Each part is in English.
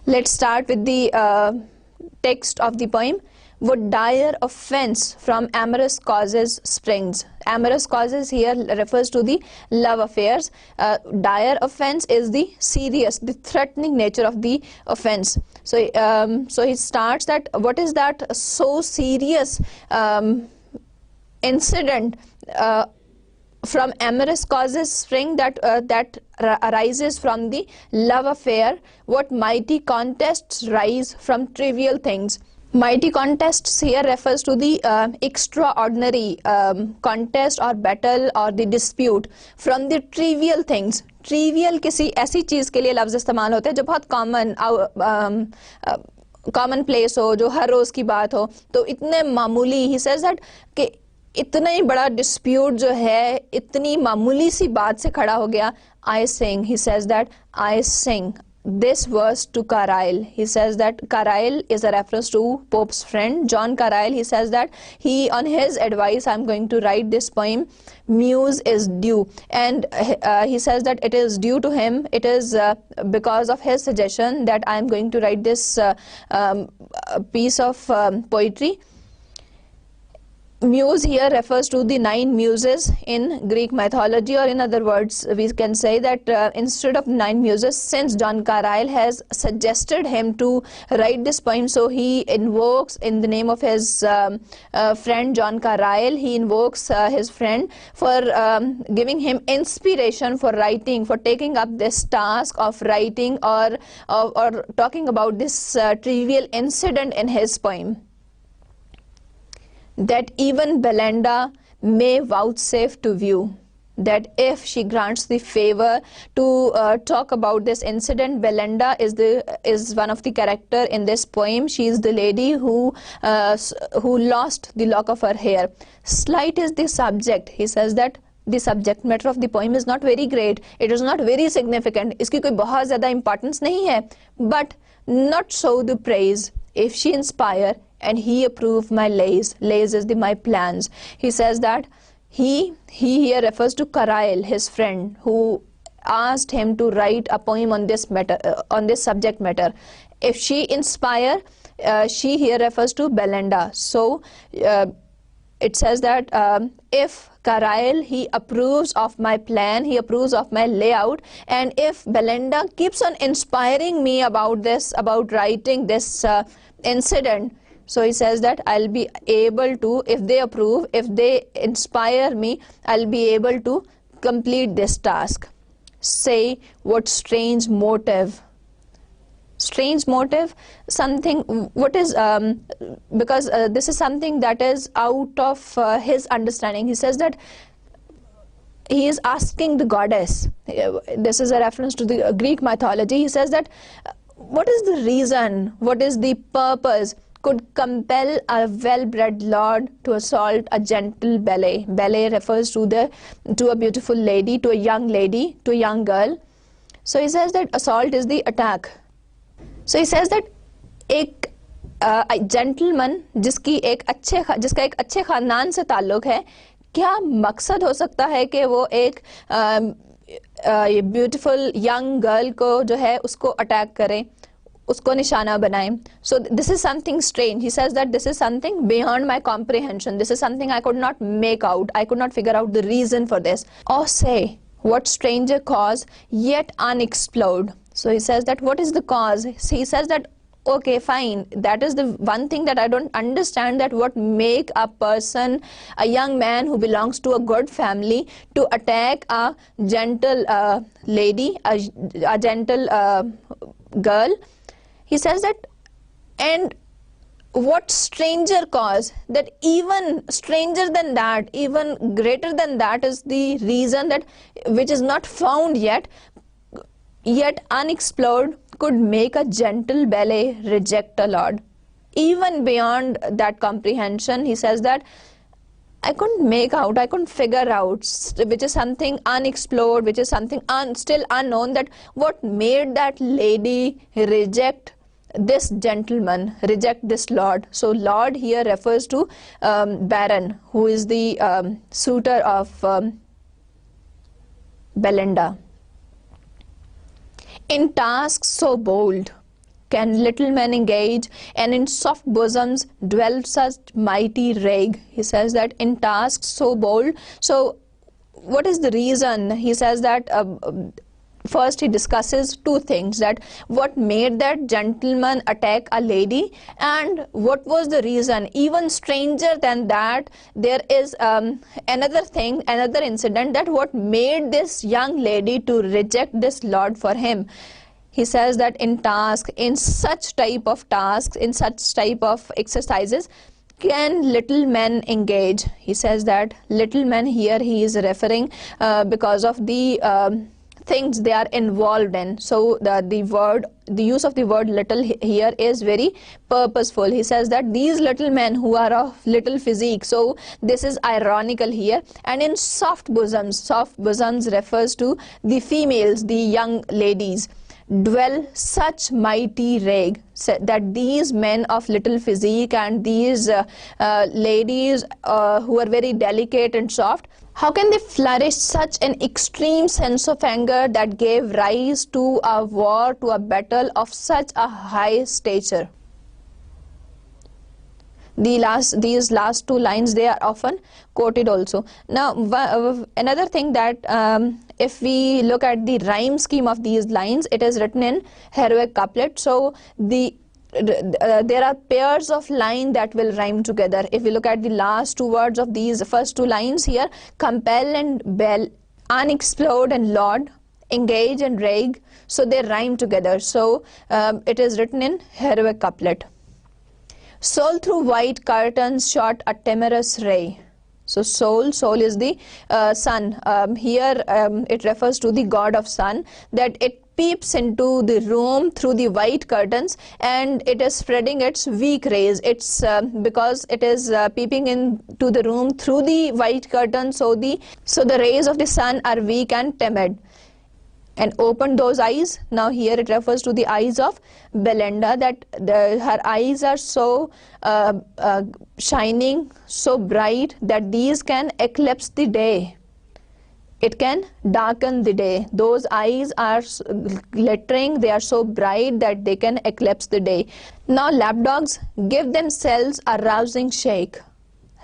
Let's start with the text of the poem. What dire offense from amorous causes springs. Amorous causes here refers to the love affairs. Dire offense is the serious, the threatening nature of the offense. So he starts that what is that so serious incident from amorous causes spring that arises from the love affair. What mighty contests rise from trivial things. Mighty contests here refers to the extraordinary contest or battle or the dispute from the trivial things. Trivial किसी ऐसी चीज़ के लिए लफ्ज़ इस्तेमाल होते हैं जो बहुत कॉमन प्लेस हो, जो हर रोज़ की बात हो, तो इतने मामूली ही सेज दैट कि इतना ही बड़ा डिस्प्यूट जो है इतनी मामूली सी बात से खड़ा हो गया. I sing, he says that I sing this verse to Carlyle. He says that Carlyle is a reference to Pope's friend John Carlyle. He says that he, on his advice, I'm going to write this poem. Muse is due, and he says that it is due to him. It is because of his suggestion that I'm going to write this piece of poetry. Muse here refers to the 9 muses in Greek mythology, or in other words, we can say that instead of 9 muses, since John Carlyle has suggested him to write this poem, so he invokes in the name of his friend John Carlyle, he invokes his friend for giving him inspiration for writing, for taking up this task of writing or talking about this trivial incident in his poem. That even Belinda may vouchsafe to view, that if she grants the favor to talk about this incident. Belinda is one of the character in this poem. She is the lady who lost the lock of her hair. Slight is the subject. He says that the subject matter of the poem is not very great. It is not very significant. इसकी कोई बहुत ज़्यादा importance नहीं है. But not so the praise. If she inspire and he approve my lays. Lays is my plans. He says that he here refers to Carlyle, his friend, who asked him to write a poem on this matter, on this subject matter. If she inspire, she here refers to Belinda. So it says that if Carlyle, he approves of my plan, he approves of my layout, and if Belinda keeps on inspiring me about this, about writing this incident, so he says that I'll be able to, if they approve, if they inspire me, I'll be able to complete this task. Say what strange motive. Strange motive, something, what is, because this is something that is out of his understanding. He says that he is asking the goddess. This is a reference to the Greek mythology. He says that what is the reason, what is the purpose could compel a well-bred lord to assault a gentle ballet. Ballet refers to a beautiful lady, to a young lady, to a young girl. So he says that assault is the attack. So he says that एक gentleman जिसका एक अच्छे ख़ानदान से ताल्लुक़ है, क्या मकसद हो सकता है कि वो एक beautiful young girl को जो है उसको अटैक करें, उसको निशाना बनाएं. So this is something strange. He says that this is something beyond my comprehension. This is something I could not make out. I could not figure out the reason for this. Or say, what stranger cause yet unexplored. So he says that what is the cause? He says that okay, fine, that is the one thing that I don't understand, that what make a person, a young man who belongs to a good family, to attack a gentle lady, a gentle girl. He says that, and what stranger cause, that even stranger than that, even greater than that is the reason that which is not found yet unexplored, could make a gentle ballet reject a lord. Even beyond that comprehension, he says that I couldn't make out, I couldn't figure out, which is something unexplored, which is something still unknown, that what made that lady reject this gentleman, reject this lord. So lord here refers to Baron, who is the suitor of Belinda. In tasks so bold, can little men engage, and in soft bosoms dwell such mighty rage. He says that in tasks so bold. So what is the reason? He says that first he discusses two things, that what made that gentleman attack a lady and what was the reason. Even stranger than that, there is another thing, another incident, that what made this young lady to reject this lord for him. He says that in task, in such type of tasks, in such type of exercises, can little men engage. He says that little men here he is referring because of the things they are involved in. So the use of the word little here is very purposeful. He says that these little men who are of little physique, so this is ironical here. And in soft bosoms refers to the females, the young ladies, dwell such mighty rage, that these men of little physique and these ladies who are very delicate and soft, how can they flourish such an extreme sense of anger that gave rise to a war, to a battle of such a high stature? These last two lines, they are often quoted also. Now another thing, that if we look at the rhyme scheme of these lines, it is written in heroic couplet. So there are pairs of line that will rhyme together. If we look at the last two words of these first two lines here, compel and bell, unexplored and laud, engage and rage, so they rhyme together. So it is written in heroic couplet. Soul through white curtains shot a timorous ray. So soul is the sun. Here it refers to the god of sun, that it peeps into the room through the white curtains and it is spreading its weak rays. It's because it is peeping into the room through the white curtain, so the rays of the sun are weak and timid. And opened those eyes. Now here it refers to the eyes of Belinda, that her eyes are so shining, so bright, that these can eclipse the day. It can darken the day. Those eyes are glittering, they are so bright that they can eclipse the day. Now lapdogs give themselves a rousing shake.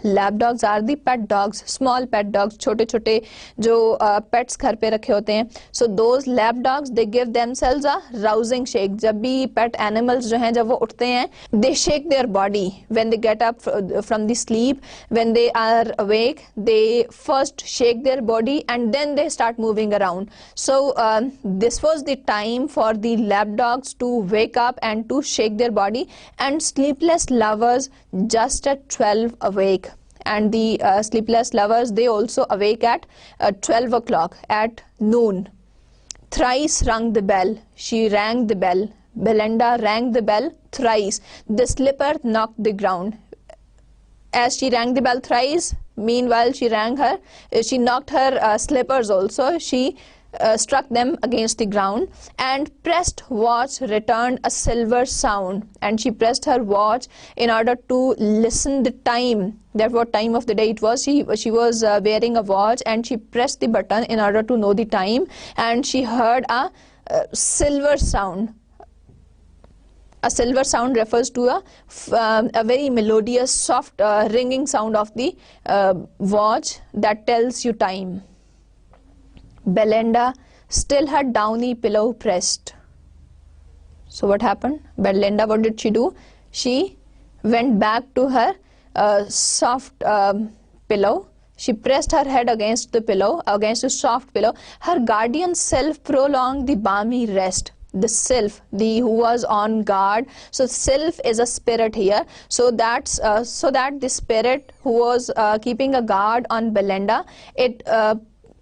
Lapdogs are the pet dogs, small pet dogs, छोटे छोटे जो pets घर पे रखे होते हैं. So those lapdogs, they give themselves a rousing shake. जब भी pet animals जो हैं, जब वो उठते हैं, they shake their body when they get up from the sleep. When they are awake, they first shake their body and then they start moving around. So this was the time for the lapdogs to wake up and to shake their body. And sleepless lovers just at 12 awake. And the sleepless lovers, they also awake at 12 o'clock, at noon. Thrice rung the bell. She rang the bell. Belinda rang the bell thrice. The slipper knocked the ground. As she rang the bell thrice, meanwhile she knocked her slippers also. She struck them against the ground, and pressed watch returned a silver sound. And she pressed her watch in order to listen the time, that what time of the day it was. She was wearing a watch, and she pressed the button in order to know the time, and she heard a silver sound. A silver sound refers to a very melodious, soft ringing sound of the watch that tells you time. Belinda still had downy pillow pressed. So what happened? Belinda, what did she do? She went back to her soft pillow. She pressed her head against the pillow, against the soft pillow. Her guardian self prolonged the balmy rest. The self, who was on guard. So self is a spirit here. So that's so that the spirit who was keeping a guard on Belinda,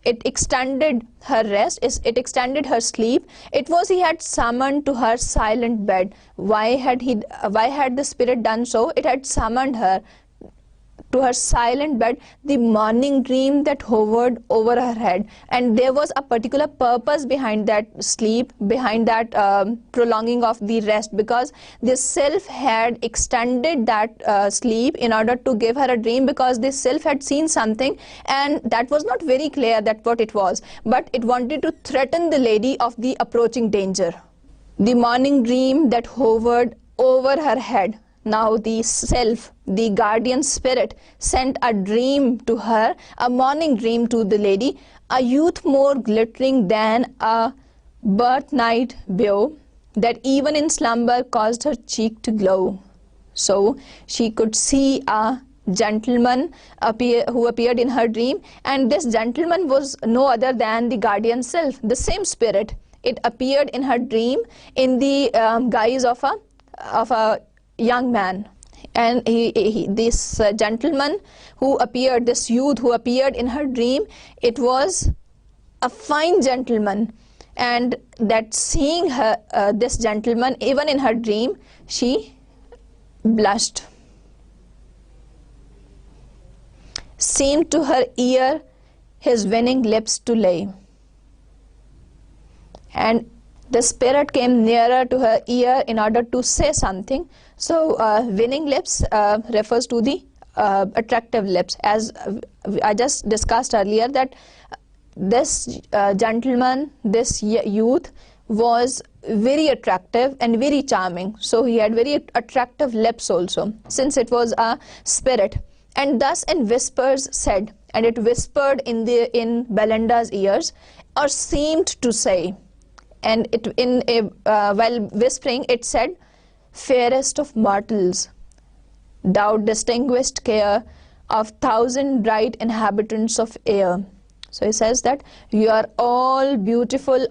it extended her rest, it extended her sleep. It was he had summoned to her silent bed. Why had the spirit done so? It had summoned her to her silent bed, the morning dream that hovered over her head. And there was a particular purpose behind that sleep, behind that prolonging of the rest, because the self had extended that sleep in order to give her a dream, because the self had seen something and that was not very clear that what it was, but it wanted to threaten the lady of the approaching danger. The morning dream that hovered over her head. Now the self, the guardian spirit, sent a dream to her, a morning dream to the lady, a youth more glittering than a birthnight beau, that even in slumber caused her cheek to glow. So she could see a gentleman who appeared in her dream, and this gentleman was no other than the guardian self, the same spirit. It appeared in her dream in the guise of a young man, and this gentleman who appeared, this youth who appeared in her dream, it was a fine gentleman, and that seeing her this gentleman even in her dream, she blushed. Seemed to her ear his winning lips to lay. And the spirit came nearer to her ear in order to say something. So winning lips refers to the attractive lips, as I just discussed earlier, that this gentleman, this youth, was very attractive and very charming. So he had very attractive lips also, since it was a spirit. And thus in whispers said, and it whispered in Belinda's ears, or seemed to say, and while whispering it said, fairest of mortals, thou distinguished care of thousand bright inhabitants of air. So he says that you are all beautiful,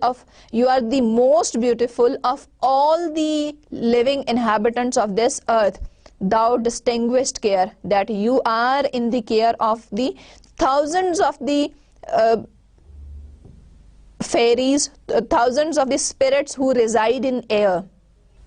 you are the most beautiful of all the living inhabitants of this earth. Thou distinguished care, that you are in the care of the thousands of the fairies, thousands of the spirits who reside in air.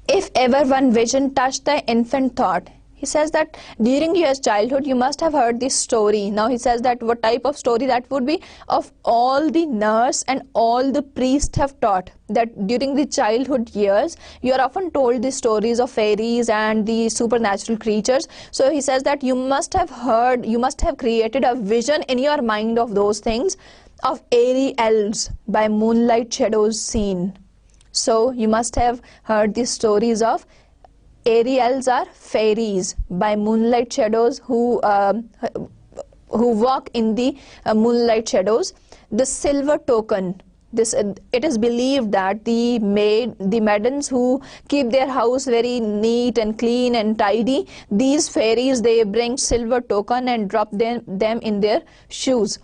If ever one vision touched thy infant thought, he says that during your childhood you must have heard this story. Now he says that what type of story that would be, of all the nurse and all the priests have taught, that during the childhood years you are often told the stories of fairies and the supernatural creatures. So he says that you must have heard, you must have created a vision in your mind of those things, of airy elves by moonlight shadows seen. So you must have heard the stories of airy elves are fairies by moonlight shadows who walk in the moonlight shadows. The silver token, it is believed that the maidens who keep their house very neat and clean and tidy, these fairies, they bring silver token and drop them in their shoes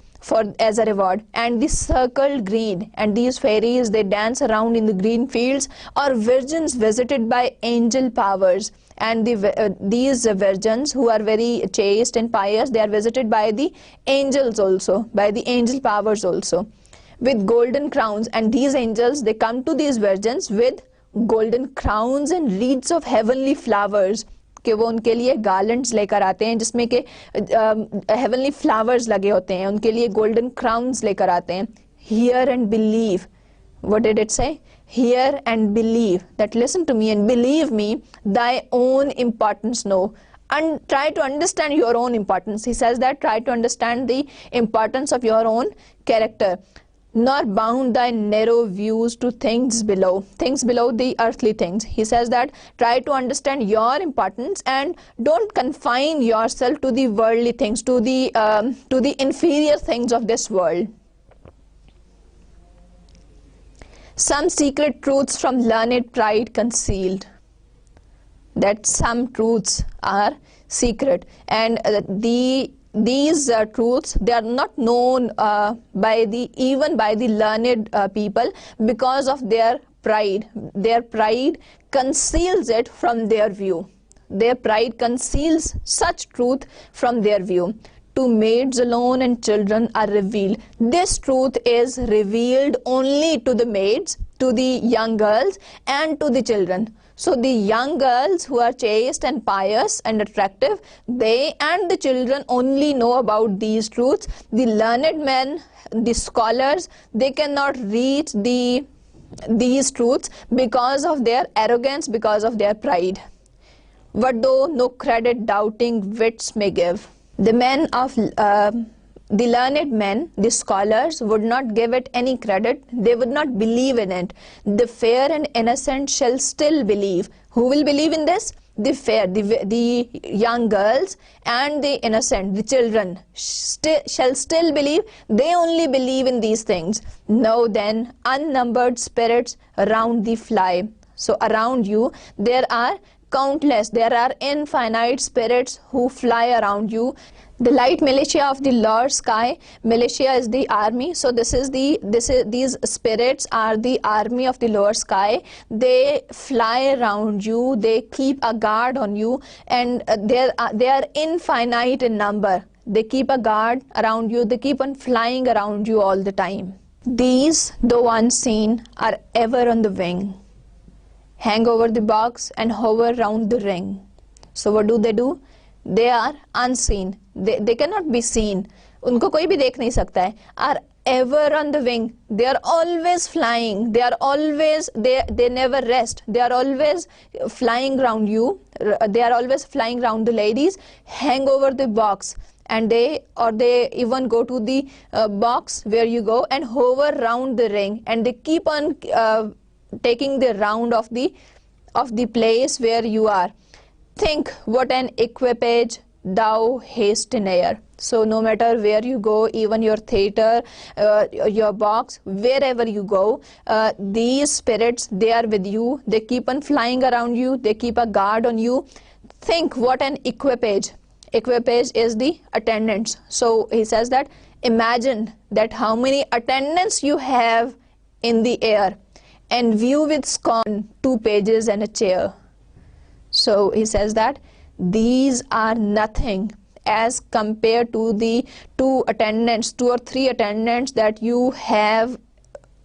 as a reward. And the circled green, and these fairies, they dance around in the green fields, or virgins visited by angel powers. And these virgins who are very chaste and pious, they are visited by the angels also, by the angel powers also, with golden crowns. And these angels, they come to these virgins with golden crowns and wreaths of heavenly flowers, कि वो उनके लिए garlands लेकर आते हैं जिसमें के heavenly flowers लगे होते हैं, उनके लिए गोल्डन क्राउन्स लेकर आते हैं. Hear and believe. What did it say? Hear and believe. That listen to me and believe me, thy own importance know. And try to understand your own importance. He says that try to understand the importance of your own character. Nor bound thy narrow views to things below the earthly things. He says that try to understand your importance and don't confine yourself to the worldly things, to the inferior things of this world. Some secret truths from learned pride concealed. That some truths are secret, and these truths, they are not known even by the learned people, because of their pride. Their pride conceals it from their view. Their pride conceals such truth from their view. To maids alone and children are revealed. This truth is revealed only to the maids, to the young girls, and to the children. So the young girls who are chaste and pious and attractive, they and the children only know about these truths. The learned men, the scholars, they cannot reach these truths because of their arrogance, because of their pride. What though no credit doubting wits may give. The men of the learned men, the scholars, would not give it any credit. They would not believe in it. The fair and innocent shall still believe. Who will believe in this? The fair, the young girls, and the innocent, the children, shall still believe. They only believe in these things. Know then, unnumbered spirits around thee fly. So around you, there are countless, there are infinite spirits who fly around you. The light militia of the lower sky, militia is the army, so these spirits are the army of the lower sky. They fly around you, they keep a guard on you, and they are infinite in number. They keep a guard around you, they keep on flying around you all the time. These, though unseen, are ever on the wing, hang over the box and hover round the ring. So what do? They are unseen. They cannot be seen. उनको कोई भी देख नहीं सकता है. Are ever on the wing. They are always flying. They are always, they never rest. They are always flying around you. They are always flying around the ladies. Hang over the box. And they even go to the box where you go and hover round the ring. And they keep on taking the round of the place where you are. Think what an equipage thou hast in air. So no matter where you go, even your theater, your box, wherever you go, these spirits, they are with you. They keep on flying around you. They keep a guard on you. Think what an equipage. Equipage is the attendants. So he says that imagine that how many attendants you have in the air, and view with scorn 2 pages and a chair. So he says that these are nothing as compared to the 2 or 3 attendants that you have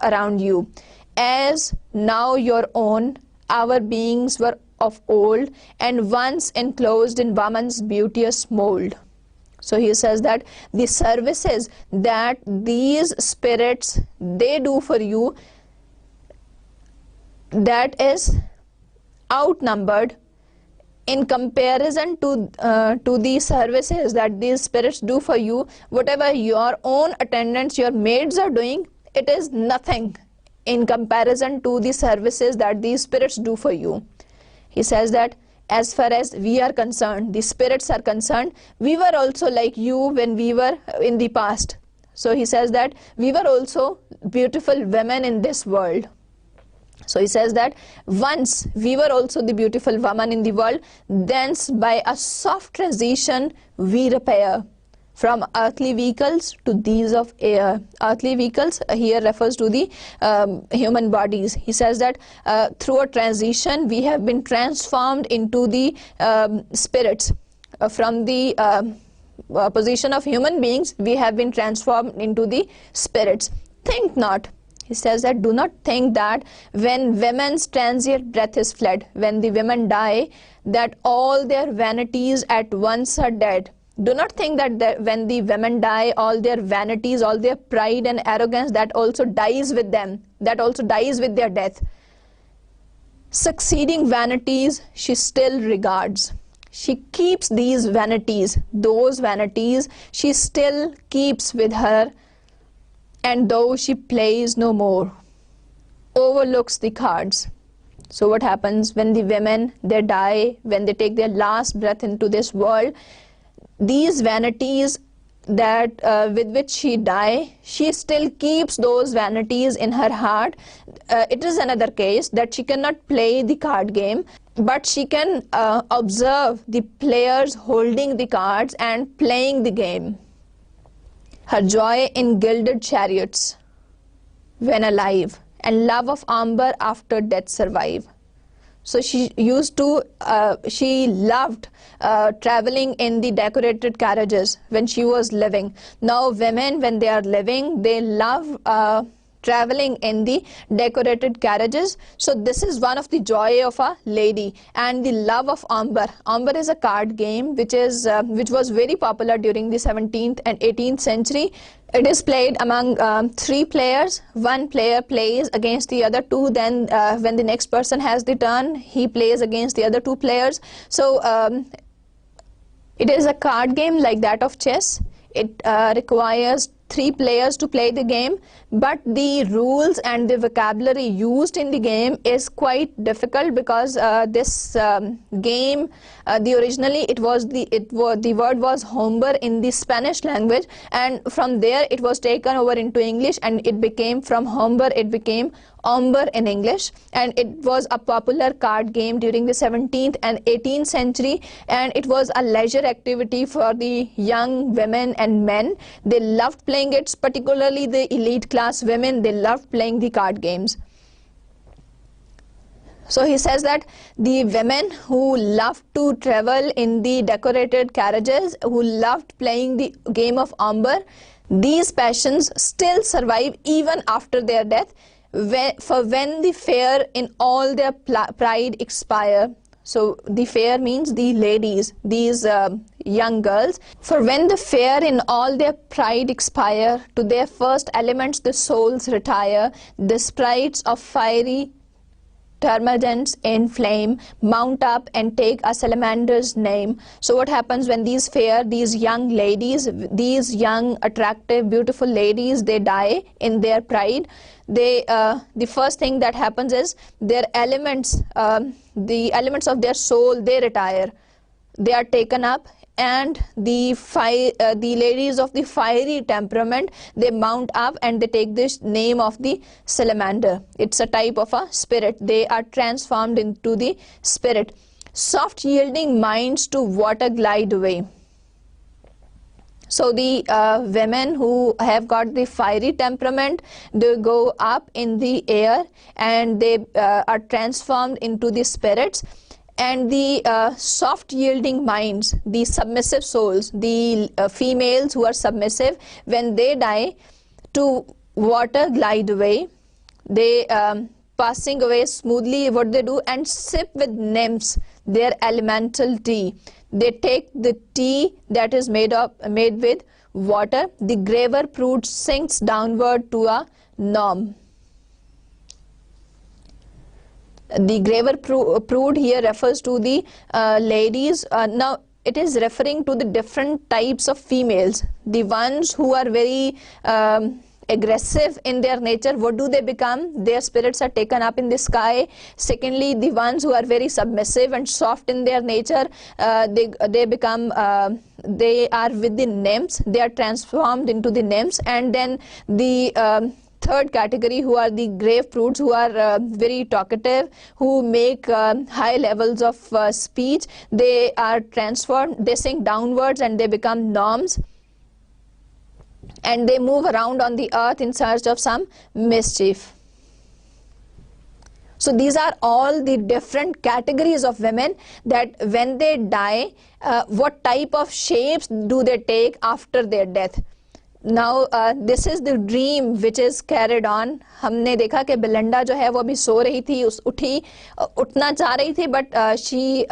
around you. As now your own, our beings were of old, and once enclosed in woman's beauteous mold. So he says that the services that these spirits, they do for you, that is outnumbered in comparison to the services that these spirits do for you. Whatever your own attendants, your maids are doing, it is nothing in comparison to the services that these spirits do for you. He says that as far as we are concerned, the spirits are concerned, we were also like you when we were in the past. So he says that we were also beautiful women in this world. So he says that once we were also the beautiful woman in the world, thence by a soft transition we repair from earthly vehicles to these of air. Earthly vehicles here refers to the human bodies. He says that through a transition we have been transformed into the spirits. From the position of human beings, we have been transformed into the spirits. Think not. He says that do not think that when women's transient breath is fled, when the women die, that all their vanities at once are dead. Do not think that when the women die, all their vanities, all their pride and arrogance, that also dies with them, that also dies with their death. Succeeding vanities she still regards. She keeps these vanities, those vanities, she still keeps with her. And though she plays no more, overlooks the cards. So what happens when the women, they die, when they take their last breath into this world, these vanities that with which she die, she still keeps those vanities in her heart. It is another case that she cannot play the card game, but she can observe the players holding the cards and playing the game. Her joy in gilded chariots when alive, and love of amber after death survive. So she loved traveling in the decorated carriages when she was living. Now women, when they are living, they love traveling in the decorated carriages. So this is one of the joy of a lady. And the love of amber. Amber is a card game which was very popular during the 17th and 18th century. It is played among 3 players. One player plays against the other 2. Then when the next person has the turn, he plays against the other 2 players. So it is a card game like that of chess. It requires 3 players to play the game, but the rules and the vocabulary used in the game is quite difficult because this game, originally the word was hombre in the Spanish language, and from there it was taken over into English, and it became from hombre it became ombre in English, and it was a popular card game during the 17th and 18th century, and it was a leisure activity for the young women and men. They loved playing it, particularly the elite class women. They loved playing the card games. So he says that the women who loved to travel in the decorated carriages, who loved playing the game of ombre, these passions still survive even after their death, when the fair in all their pride expire. So the fair means the ladies, these young girls. For when the fair in all their pride expire, to their first elements the souls retire, the sprites of fiery termagants in flame mount up and take a salamander's name. So what happens when these fair, these young ladies, these young attractive beautiful ladies, they die in their pride, they the first thing that happens is their elements, the elements of their soul, they retire, they are taken up, and the ladies of the fiery temperament, they mount up and they take this name of the salamander. It's a type of a spirit. They are transformed into the spirit. Soft yielding minds to water glide away. So the women who have got the fiery temperament, they go up in the air and they are transformed into the spirits. And the soft yielding minds, the submissive souls, the females who are submissive, when they die, to water glide away. They passing away smoothly, what they do, and sip with nymphs their elemental tea. They take the tea that is made with water. The graver prude sinks downward to a norm. The graver prude here refers to the ladies. Now it is referring to the different types of females. The ones who are very aggressive in their nature, what do they become? Their spirits are taken up in the sky. Secondly, the ones who are very submissive and soft in their nature, they become they are with the nymphs. They are transformed into the nymphs. And then the third category, who are the grave prudes, who are very talkative, who make high levels of speech, they are transformed, they sink downwards and they become norms, and they move around on the earth in search of some mischief. So these are all the different categories of women that when they die, what type of shapes do they take after their death. Now this is the dream which is carried on. हमने देखा कि बेलेंडा जो है वो अभी सो रही थी, उठना चाह रही थी, but she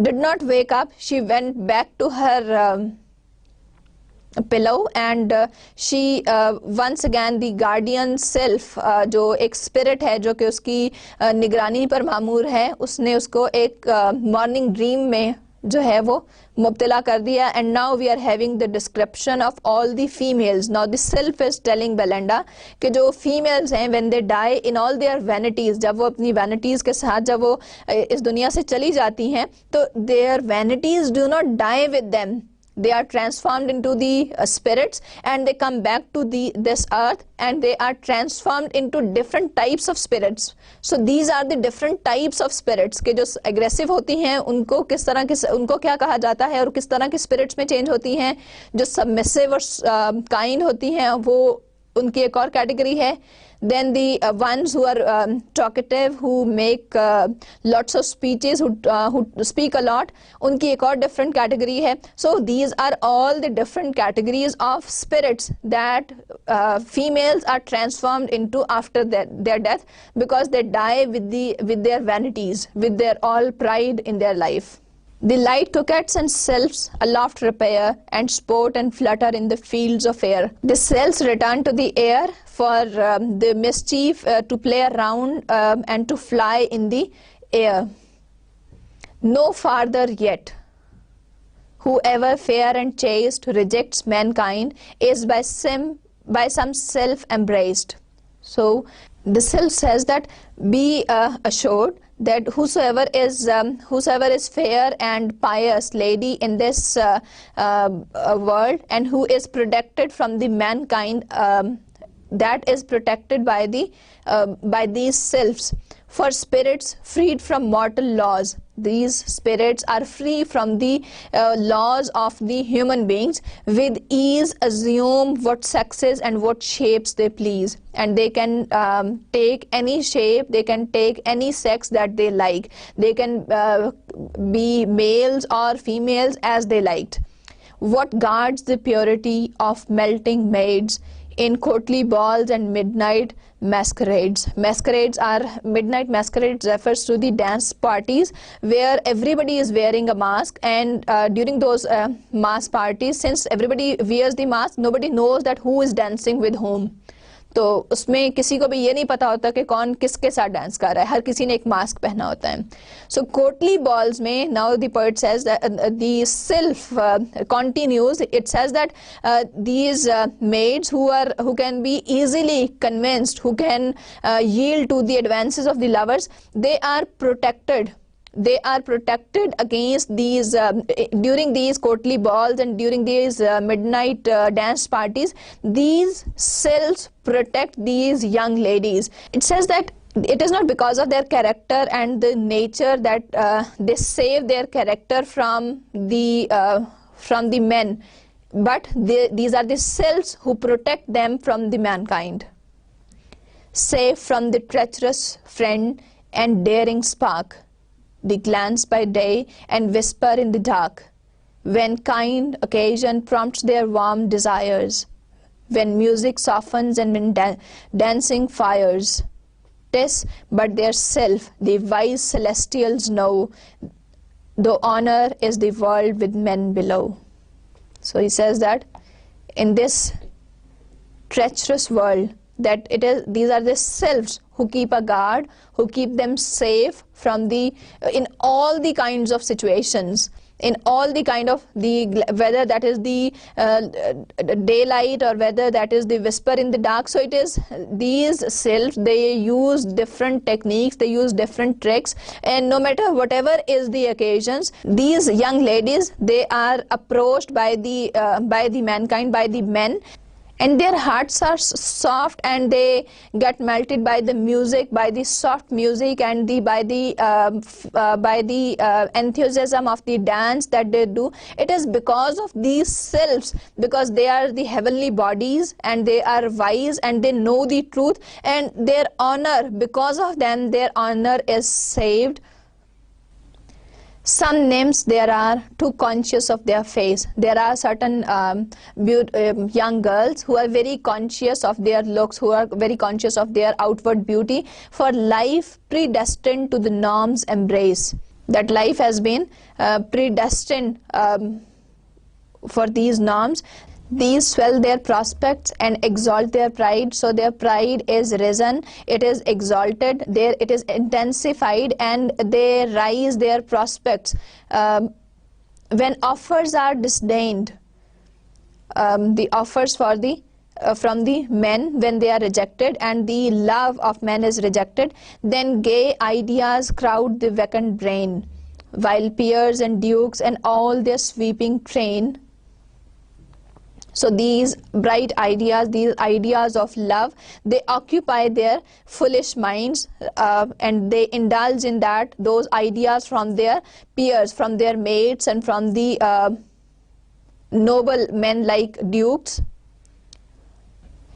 did not wake up. She went back to her pillow, and she once again the guardian self, जो एक spirit है जो कि उसकी निगरानी पर मामूर है, उसने उसको एक morning dream में जो है वो मुब्तला कर दिया. And now we are having the description of all the females. Now the self is telling Belinda कि जो females हैं, when they die in all their vanities, जब वो अपनी vanities के साथ जब वो इस दुनिया से चली जाती हैं, तो their vanities do not die with them. They are transformed into the spirits, and they come back to this earth, and they are transformed into different types of spirits. So these are the different types of spirits कि जो aggressive होती हैं उनको किस तरह के, उनको क्या कहा जाता है, और किस तरह के spirits में change होती हैं. जो submissive और kind होती हैं वो उनकी एक और category है. Then the ones who are talkative, who make lots of speeches, who speak a lot, उनकी एक और different category है. So these are all the different categories of spirits that females are transformed into after their death, because they die with their vanities, with their all pride in their life. The light coquettes and sylphs aloft repair, and sport and flutter in the fields of air. The cells return to the air for the mischief, to play around and to fly in the air. No farther yet. Whoever fair and chaste rejects mankind is by some self embraced. So the self says that be assured that whosoever is fair and pious lady in this world, and who is protected from the mankind, that is protected by these selves. For spirits freed from mortal laws, these spirits are free from the laws of the human beings, with ease assume what sexes and what shapes they please, and they can take any shape, they can take any sex that they like, they can be males or females as they liked. What guards the purity of melting maids in courtly balls and midnight masquerades? Midnight masquerades refers to the dance parties where everybody is wearing a mask, and during those mask parties, since everybody wears the mask, nobody knows that who is dancing with whom. तो उसमें किसी को भी ये नहीं पता होता कि कौन किसके साथ डांस कर रहा है, हर किसी ने एक मास्क पहना होता है. सो कोर्टली बॉल्स में, now the poet says that the self continues, it says that these maids who can be easily convinced, who can yield to the advances of the lovers, they are protected against these during these courtly balls and during these midnight dance parties. These selves protect these young ladies. It says that it is not because of their character and the nature that they save their character from the men, but these are the selves who protect them from the mankind. Safe from the treacherous friend and daring spark, they glance by day and whisper in the dark, when kind occasion prompts their warm desires, when music softens and when dancing fires. 'Tis but their self the wise celestials know, though honor is the world with men below. So he says that in this treacherous world, that these are the selves who keep a guard, who keep them safe from in all the kinds of situations, in all the kind of whether that is the daylight or whether that is the whisper in the dark. So it is these selves, they use different techniques, they use different tricks, and no matter whatever is the occasions, these young ladies, they are approached by the mankind, by the men, and their hearts are soft and they get melted by the music, by the soft music, and by the enthusiasm of the dance that they do. It is because of these selves, because they are the heavenly bodies and they are wise and they know the truth, and their honor, because of them their honor is saved. Some nymphs there are too conscious of their face. There are certain young girls who are very conscious of their looks, who are very conscious of their outward beauty, for life predestined to the norm's embrace. That life has been predestined for these norms. These swell their prospects and exalt their pride. So their pride is risen, it is exalted, it is intensified, and they rise their prospects. When offers are disdained, the offers for from the men, when they are rejected and the love of men is rejected, then gay ideas crowd the vacant brain, while peers and dukes and all their sweeping train. So these bright ideas, these ideas of love, they occupy their foolish minds, and they indulge in those ideas from their peers, from their mates, and from the noble men like dukes.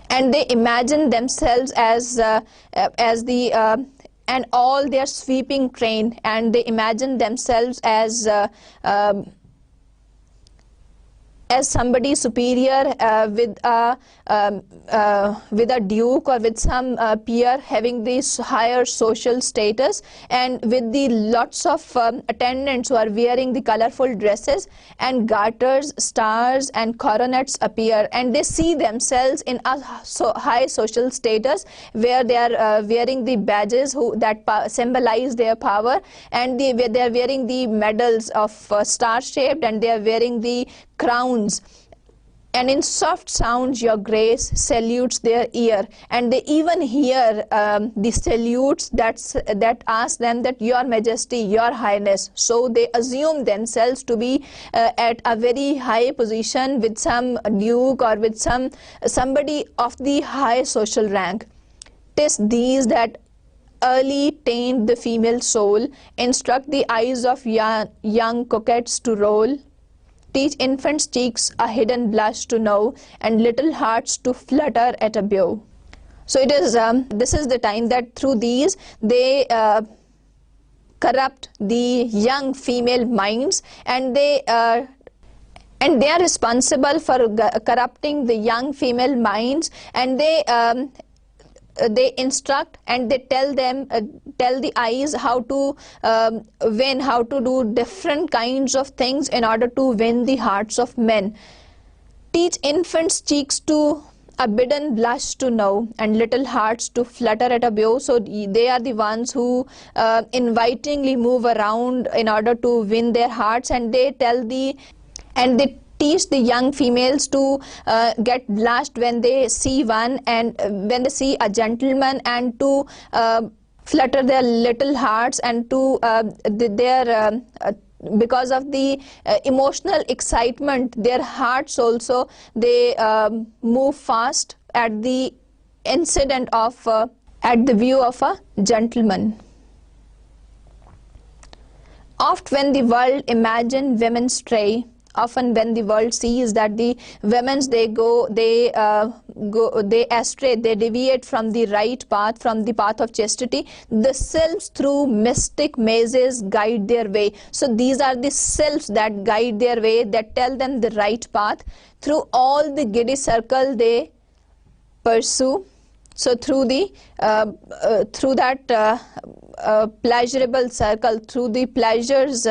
And they imagine themselves as and all their sweeping train, and they imagine themselves as as somebody superior, with a duke or with some peer having this higher social status, and with the lots of attendants who are wearing the colorful dresses, and garters, stars and coronets appear, and they see themselves in a high social status where they are wearing the badges that symbolize their power, and they are wearing the medals of star shaped, and they are wearing the crowns. And in soft sounds your grace salutes their ear, and they even hear the salutes that ask them that your majesty, your highness. So they assume themselves to be at a very high position with some duke or with somebody of the high social rank. 'Tis these that early taint the female soul, instruct the eyes of young coquettes to roll, teach infants' cheeks a hidden blush to know, and little hearts to flutter at a bow. So it is this is the time that through these they corrupt the young female minds, and they are responsible for corrupting the young female minds, and they instruct and they tell the eyes how to win, how to do different kinds of things in order to win the hearts of men. Teach infants' cheeks to a bidden blush to know, and little hearts to flutter at a bow. So they are the ones who invitingly move around in order to win their hearts, and they teach the young females to get blushed when they see one, and when they see a gentleman, and to flutter their little hearts, and to because of the emotional excitement, their hearts also they move fast at the incident of at the view of a gentleman. Oft when the world imagine women stray, often when the world sees that the women they astray, they deviate from the right path, from the path of chastity, the sylphs through mystic mazes guide their way. So these are the sylphs that guide their way, that tell them the right path. Through all the giddy circle they pursue. So through that pleasurable circle, through the pleasures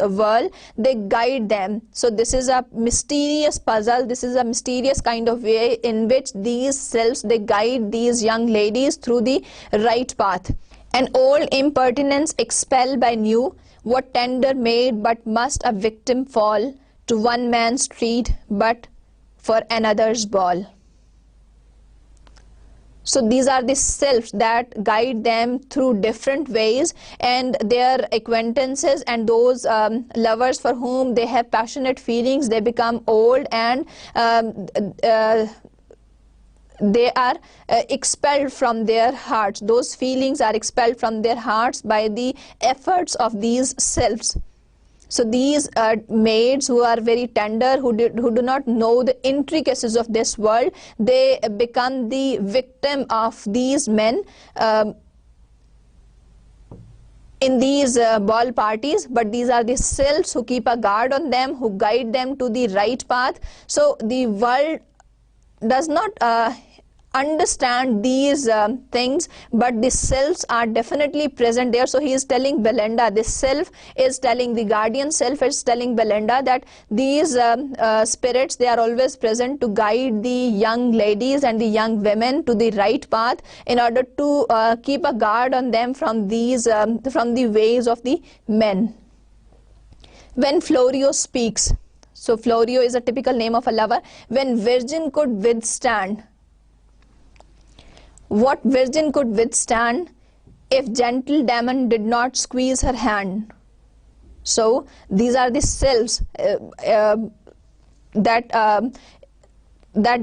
world, they guide them. So this is a mysterious puzzle, this is a mysterious kind of way in which these selves, they guide these young ladies through the right path. An old impertinence expel by new, what tender maid but must a victim fall, to one man's treat but for another's ball. So these are the selves that guide them through different ways, and their acquaintances and those lovers for whom they have passionate feelings, they become old, and they are expelled from their hearts. Those feelings are expelled from their hearts by the efforts of these selves. So these maids who are very tender, who do not know the intricacies of this world, they become the victim of these men in these ball parties. But these are the selves who keep a guard on them, who guide them to the right path. So the world does not understand these things, but the selves are definitely present there. So he is telling Belinda, this self is telling, the guardian self is telling Belinda that these spirits, they are always present to guide the young ladies and the young women to the right path, in order to keep a guard on them from these from the ways of the men. When Florio speaks, so Florio is a typical name of a lover. When virgin could withstand, what virgin could withstand if gentle Damon did not squeeze her hand? So these are the selves that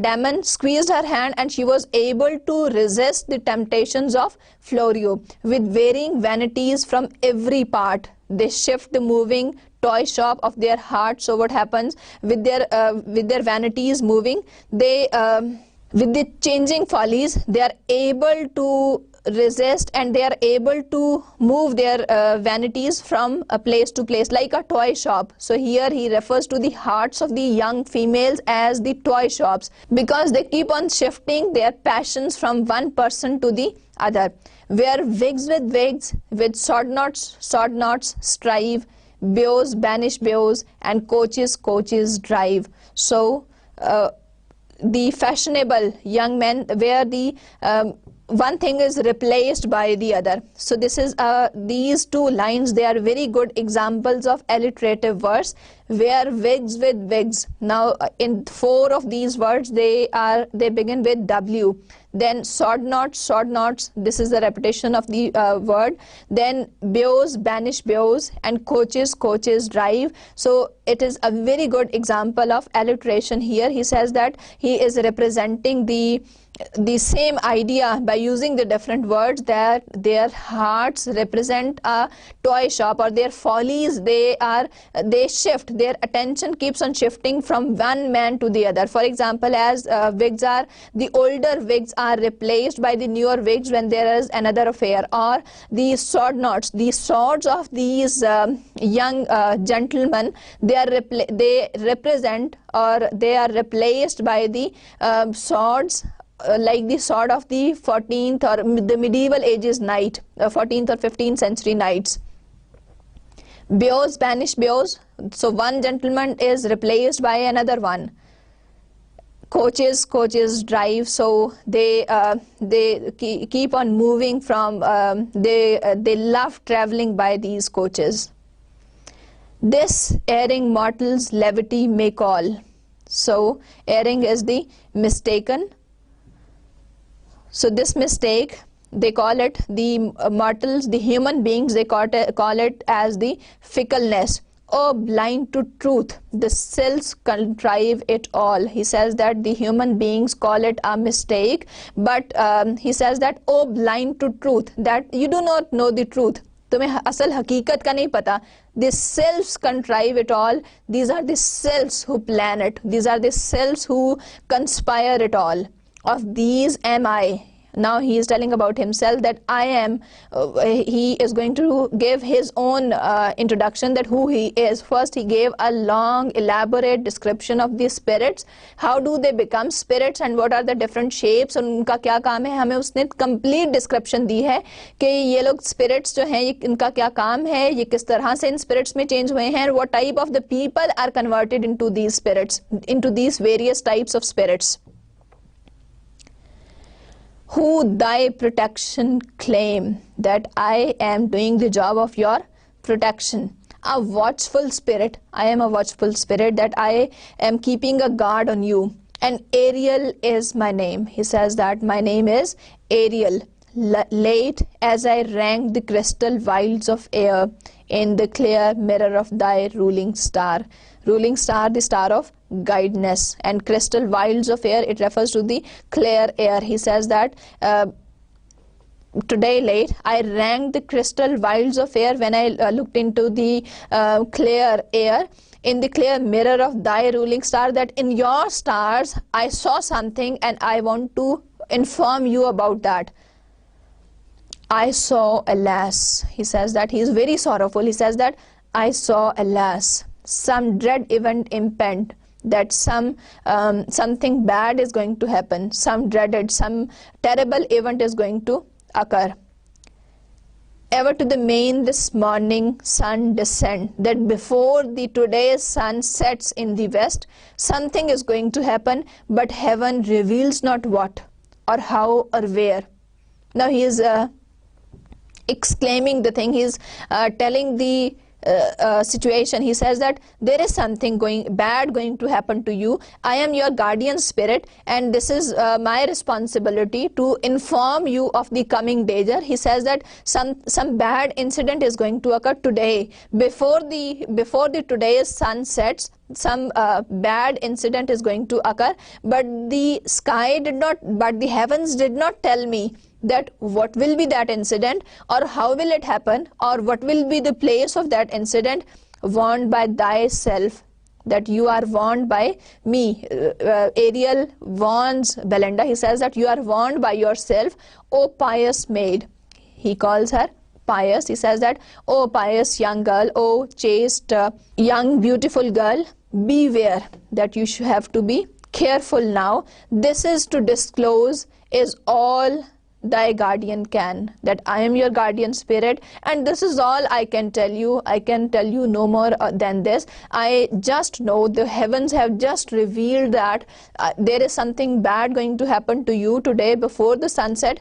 Damon squeezed her hand, and she was able to resist the temptations of Florio. With varying vanities from every part, they shift the moving toy shop of their heart. So what happens with their vanities moving, they with the changing follies, they are able to resist and they are able to move their vanities from a place to place, like a toy shop. So here he refers to the hearts of the young females as the toy shops, because they keep on shifting their passions from one person to the other. Where wigs with sword knots strive, beaux banish beaux, and coaches drive. So the fashionable young men, where the one thing is replaced by the other. So this is these two lines, they are very good examples of alliterative verse, where wigs with wigs. Now in 4 of these words they begin with W. Then sword knots, this is the repetition of the word. Then beaux banish beaux, and coaches drive. So it is a very good example of alliteration here. He says that he is representing the same idea by using the different words, that their hearts represent a toy shop, or their follies, they shift, their attention keeps on shifting from one man to the other. For example, as wigs are, the older wigs are replaced by the newer wigs when there is another affair, or the sword knots, the swords of these young gentlemen, they represent, or they are replaced by the swords like the sword of the 14th or the medieval ages knight, 14th or 15th century knights. Beaux banish beaux, so one gentleman is replaced by another one. Coaches drive, so they keep on moving from, they love traveling by these coaches. This erring mortals levity may call. So erring is the mistaken. So this mistake, they call it, the mortals, the human beings, they call it as the fickleness. Oh, blind to truth, the selves contrive it all. He says that the human beings call it a mistake, but he says that, oh, blind to truth, that you do not know the truth. तुम्हें असल हकीकत का नहीं पता. The selves contrive it all. These are the selves who plan it. These are the selves who conspire it all. Of these am I. Now he is telling about himself that I am, he is going to give his own introduction, that who he is. First he gave a long elaborate description of the spirits, how do they become spirits and what are the different shapes और उनका क्या काम है. हमें उसने complete description दी है कि ये लोग spirits जो हैं, इनका क्या काम है, ये किस तरह से इन spirits में change हुए हैं, what type of the people are converted into these spirits, into these various types of spirits. Who thy protection claim, that I am doing the job of your protection. A watchful spirit, I am a watchful spirit, that I am keeping a guard on you. And Ariel is my name. He says that my name is Ariel. Late as I rang the crystal wilds of air in the clear mirror of thy ruling star. Ruling star, the star of guidance, and crystal wilds of air, it refers to the clear air. He says that today late I rang the crystal wilds of air when I looked into the clear air, in the clear mirror of thy ruling star, that in your stars I saw something and I want to inform you about that. I saw, alas, he says that he is very sorrowful. He says that I saw, alas, some dread event impend, that something bad is going to happen, some terrible event is going to occur. Ever to the main this morning sun descend, that before the today's sun sets in the west, something is going to happen, but heaven reveals not what or how or where. Now he is exclaiming the thing, he is telling the situation. He says that there is something bad going to happen to you. I am your guardian spirit, and this is my responsibility to inform you of the coming danger. He says that some bad incident is going to occur today. Before the today's sun sets, some bad incident is going to occur, but the heavens did not tell me that what will be that incident, or how will it happen, or what will be the place of that incident. Warned by thyself, that you are warned by me. Ariel warns Belinda. He says that you are warned by yourself, O pious maid. He calls her pious. He says that, oh pious young girl, oh chaste young beautiful girl, beware that you should have to be careful now. This is to disclose is all thy guardian can, that I am your guardian spirit, and this is all I can tell you. I can tell you no more than this. I just know the heavens have just revealed that there is something bad going to happen to you today before the sunset.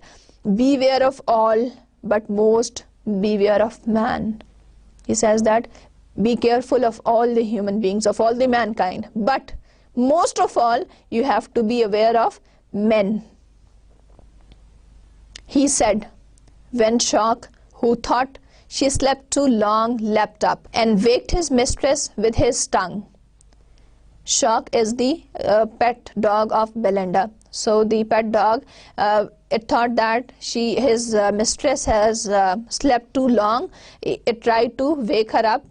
Beware of all, but most beware of man. He says that be careful of all the human beings, of all the mankind, but most of all you have to be aware of men. He said, when Shock, who thought she slept too long, leapt up and waked his mistress with his tongue. Shock is the pet dog of Belinda. So the pet dog, it thought that his mistress has slept too long. It tried to wake her up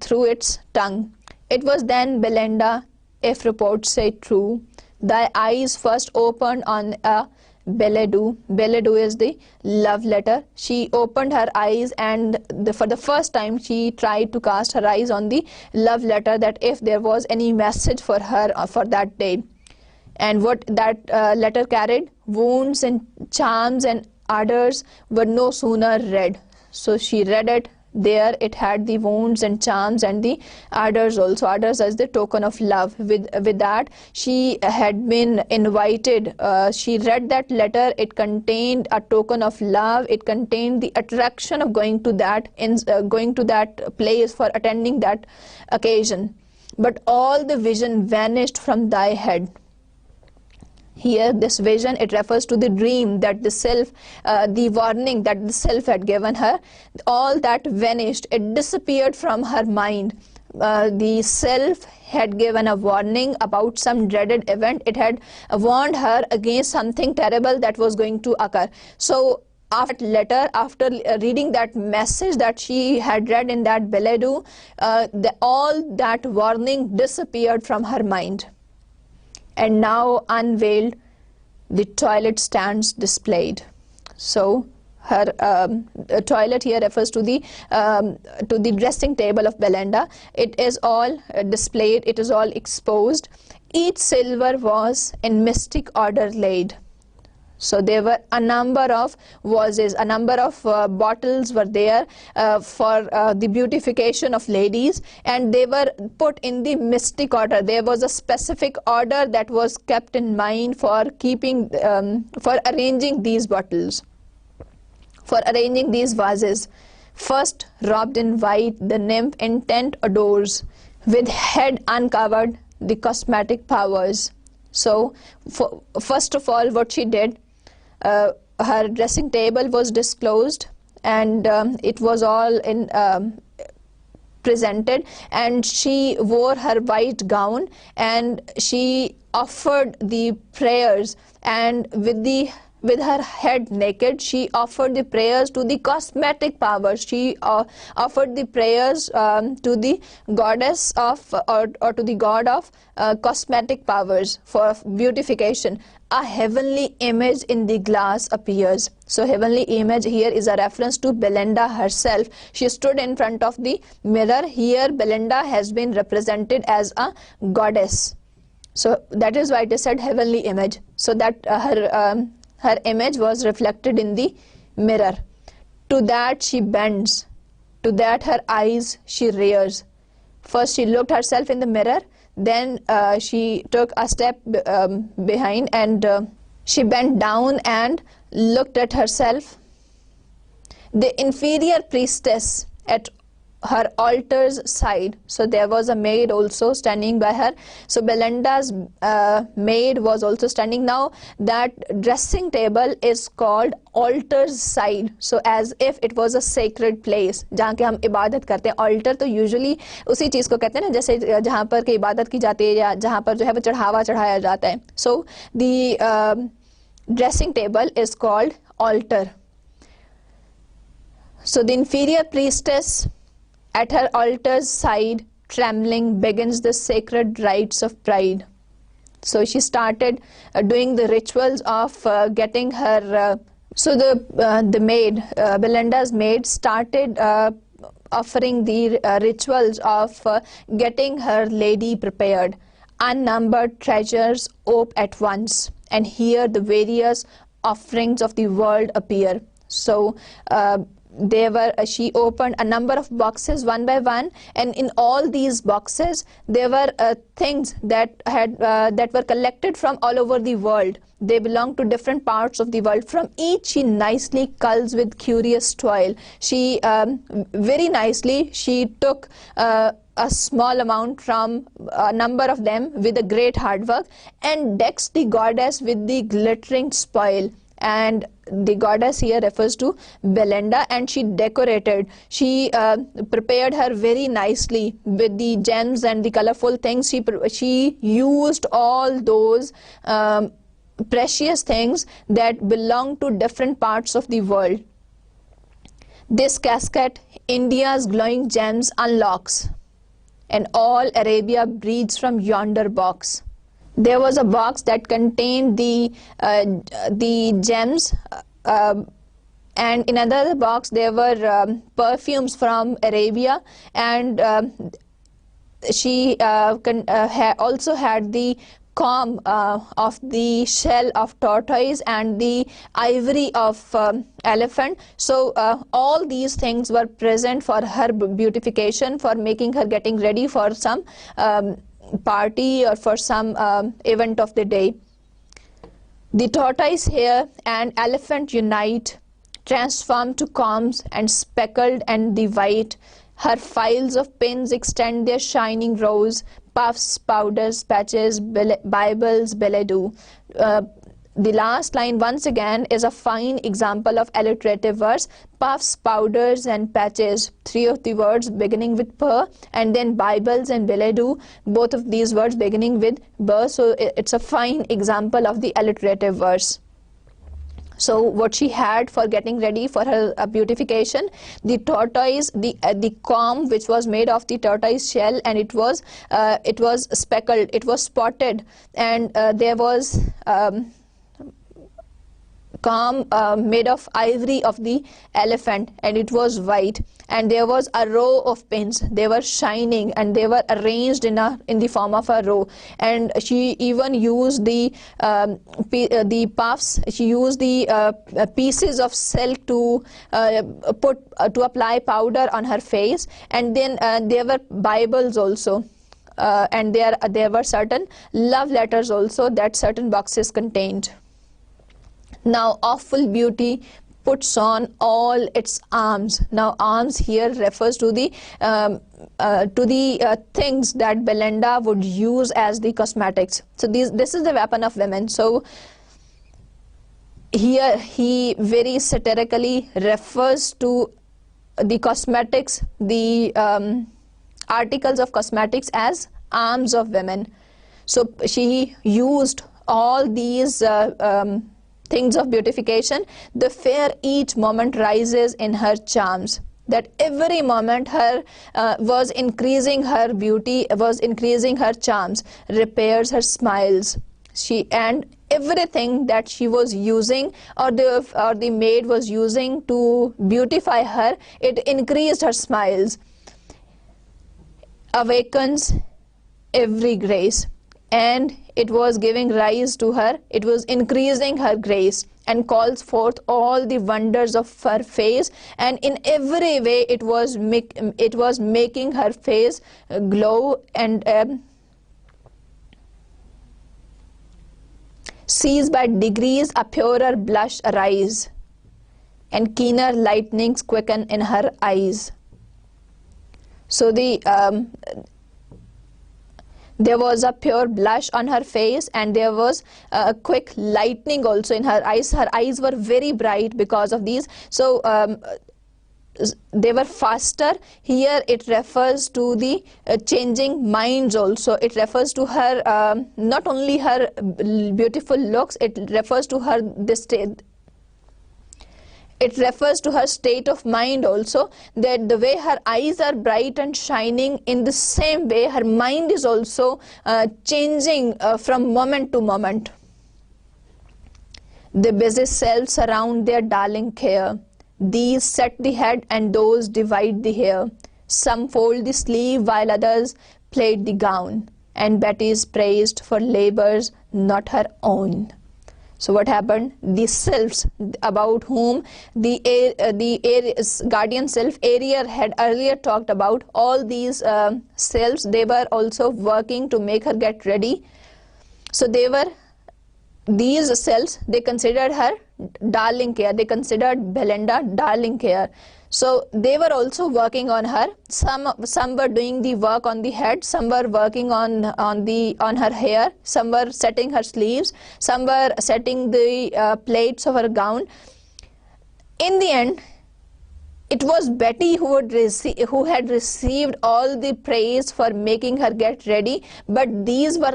through its tongue. It was then, Belinda, if reports say true, thy eyes first opened on a billet doux. Billet doux is the love letter. She opened her eyes, and for the first time she tried to cast her eyes on the love letter, that if there was any message for her for that day. And what that letter carried, wounds and charms and ardors, were no sooner read. So she read it. There it had the wounds and charms and the ardors also. Ardors as the token of love. With that, she had been invited. She read that letter. It contained a token of love. It contained the attraction of going to that place for attending that occasion. But all the vision vanished from thy head. Here, this vision, it refers to the dream that the self, the warning that the self had given her. All that vanished. It disappeared from her mind. The self had given a warning about some dreaded event. It had warned her against something terrible that was going to occur. So after that letter, after reading that message that she had read in that billet doux, all that warning disappeared from her mind. And now unveiled, the toilet stands displayed. So her toilet here refers to the dressing table of Belinda. It is all displayed. It is all exposed. Each silver was in mystic order laid. So there were a number of vases, a number of bottles were there for the beautification of ladies, and they were put in the mystic order. There was a specific order that was kept in mind for keeping, for arranging these bottles, for arranging these vases. First, robed in white, the nymph intent adores, with head uncovered, the cosmetic powers. So first of all, what she did, her dressing table was disclosed, and it was all in presented, and she wore her white gown, and she offered the prayers, and with her head naked, she offered the prayers to the cosmetic powers. She offered the prayers to the goddess of, or to the god of cosmetic powers for beautification. A heavenly image in the glass appears. So heavenly image here is a reference to Belinda herself. She stood in front of the mirror. Here Belinda has been represented as a goddess. So that is why it is said heavenly image. So that her image was reflected in the mirror. To that she bends, to that her eyes she rears. First she looked herself in the mirror, then she took a step behind, and she bent down and looked at herself. The inferior priestess at her altar's side. So there was a maid also standing by her. So Belinda's maid was also standing. Now that dressing table is called altar's side. So as if it was a sacred place जहाँ के हम इबादत करते हैं. Altar तो usually उसी चीज़ को कहते हैं ना, जैसे जहाँ पर के इबादत की जाती है या जहाँ पर जो है वो चढ़ावा चढ़ाया जाता है. So the dressing table is called altar. So the inferior priestess at her altar's side trembling begins the sacred rites of pride. So she started doing the rituals of getting her. So the maid, Belinda's maid, started offering the rituals of getting her lady prepared. Unnumbered treasures ope at once, and here the various offerings of the world appear. So she opened a number of boxes one by one, and in all these boxes there were things that were collected from all over the world. They belong to different parts of the world. From each she nicely culls with curious toil. She very nicely she took a small amount from a number of them with a great hard work, and decks the goddess with the glittering spoil. And the goddess here refers to Belinda, and she decorated, she prepared her very nicely with the gems and the colorful things. She used all those precious things that belong to different parts of the world. This casket, India's glowing gems unlocks, and all Arabia breathes from yonder box. There was a box that contained the gems, and in another box there were perfumes from Arabia, and she also had the comb of the shell of tortoise and the ivory of elephant. So all these things were present for her beautification, for making her getting ready for some party or for some event of the day. The tortoise hair and elephant unite, transform to combs and speckled and the white. Her files of pins extend their shining rows, puffs, powders, patches, Bibles, billet doux. The last line once again is a fine example of alliterative verse. Puffs, powders and patches, three of the words beginning with p, and then Bibles and billet doux, both of these words beginning with b. So it's a fine example of the alliterative verse. So what she had for getting ready for her beautification, the tortoise, the comb which was made of the tortoise shell, and it was speckled, it was spotted, and there was comb made of ivory of the elephant, and it was white, and there was a row of pins. They were shining and they were arranged in the form of a row. And she even used the puffs. She used the pieces of silk to apply powder on her face. And then there were Bibles also. And there were certain love letters also that certain boxes contained. Now awful beauty puts on all its arms. Now arms here refers to the things that Belinda would use as the cosmetics. So this is the weapon of women. So here he very satirically refers to the cosmetics, the articles of cosmetics as arms of women. So she used all these things of beautification. The fair each moment rises in her charms. That every moment her was increasing her beauty, was increasing her charms, repairs her smiles. And everything that she was using or the maid was using to beautify her, it increased her smiles. Awakens every grace, and it was giving rise to her, it was increasing her grace, and calls forth all the wonders of her face, and in every way it was making her face glow, and sees by degrees a purer blush arise, and keener lightnings quicken in her eyes. So there was a pure blush on her face, and there was a quick lightning also in her eyes. Her eyes were very bright because of these. So they were faster. Here it refers to the changing minds also. It refers to her, not only her beautiful looks, it refers to her It refers to her state of mind also, that the way her eyes are bright and shining, in the same way her mind is also changing from moment to moment. The busy selves surround their darling care. These set the head and those divide the hair. Some fold the sleeve while others plait the gown. And Betty is praised for labors not her own. So what happened? The selves about whom the guardian self Ariel had earlier talked about, all these selves, they were also working to make her get ready. So these selves, they considered her darling care. They considered Belinda darling care. So they were also working on her. Some were doing the work on the head, some were working on her hair, some were setting her sleeves, some were setting the plaits of her gown. In the end, it was Betty who had received all the praise for making her get ready, but this was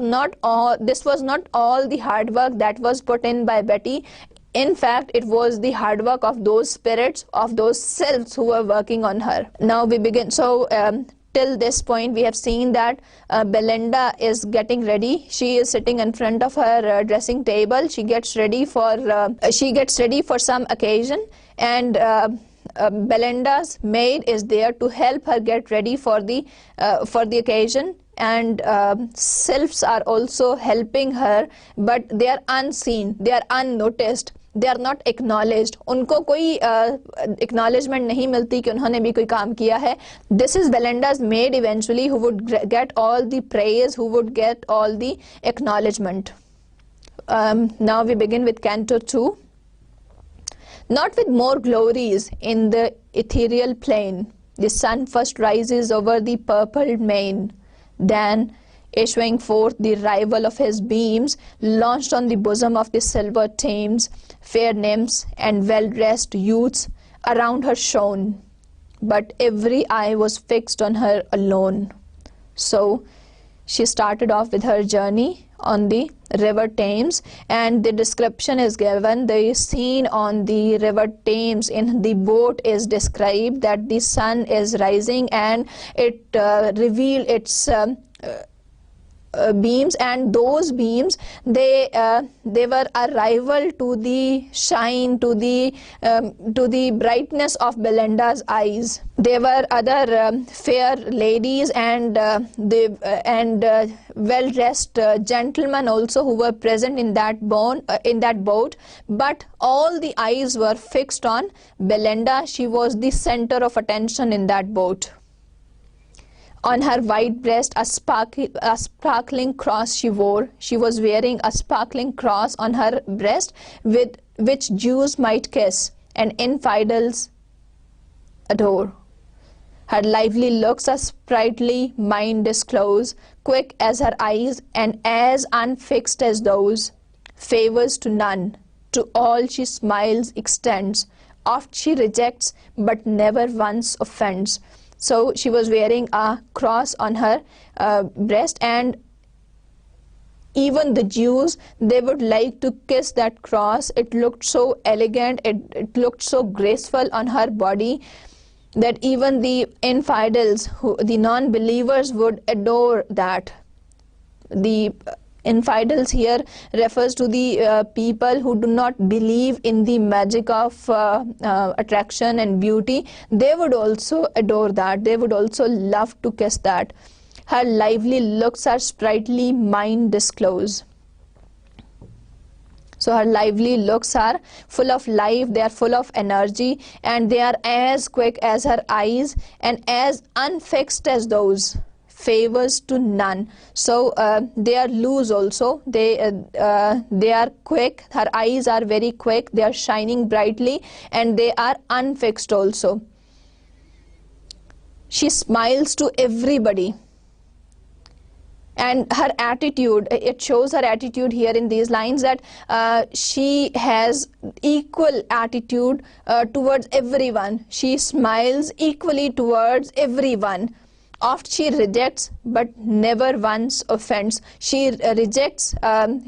not all the hard work that was put in by Betty. In fact, it was the hard work of those spirits, of those selves who were working on her. Now we begin. So till this point we have seen that Belinda is getting ready. She is sitting in front of her dressing table. She gets ready for some occasion, and Belinda's maid is there to help her get ready for the occasion, and selves are also helping her, but they are unseen, they are unnoticed, they are not acknowledged. उनको कोई acknowledgement नहीं मिलती कि उन्होंने भी कोई काम किया है. This is Belinda's maid eventually who would get all the praise, who would get all the acknowledgement. Now we begin with Canto 2. Not with more glories in the ethereal plain, the sun first rises over the purpled main, then, issuing forth the rival of his beams, launched on the bosom of the silver Thames, fair nymphs and well-dressed youths around her shone, but every eye was fixed on her alone. So she started off with her journey on the river Thames, and the description is given. The scene on the river Thames in the boat is described, that the sun is rising and it revealed its beams, and those beams, they were a rival to the shine, to the brightness of Belinda's eyes. There were other fair ladies and well-dressed gentlemen also who were present in that boat, but all the eyes were fixed on Belinda. She was the center of attention in that boat. On her white breast a sparkling cross she wore. She was wearing a sparkling cross on her breast, with which Jews might kiss and infidels adore. Her lively looks a sprightly mind disclose, quick as her eyes and as unfixed as those. Favors to none, to all she smiles extends. Oft she rejects, but never once offends. So she was wearing a cross on her breast, and even the Jews, they would like to kiss that cross. It looked so elegant, it looked so graceful on her body, that even the infidels, the non-believers, would adore that. The infidels here refers to the people who do not believe in the magic of attraction and beauty. They would also adore that. They would also love to kiss that. Her lively looks are sprightly mind disclose. So her lively looks are full of life, they are full of energy, and they are as quick as her eyes and as unfixed as those. Favors to none. So they are loose also. They are quick. Her eyes are very quick. They are shining brightly, and they are unfixed also. She smiles to everybody. And her attitude, it shows her attitude here in these lines, that she has equal attitude towards everyone. She smiles equally towards everyone. Oft she rejects, but never once offends. She rejects,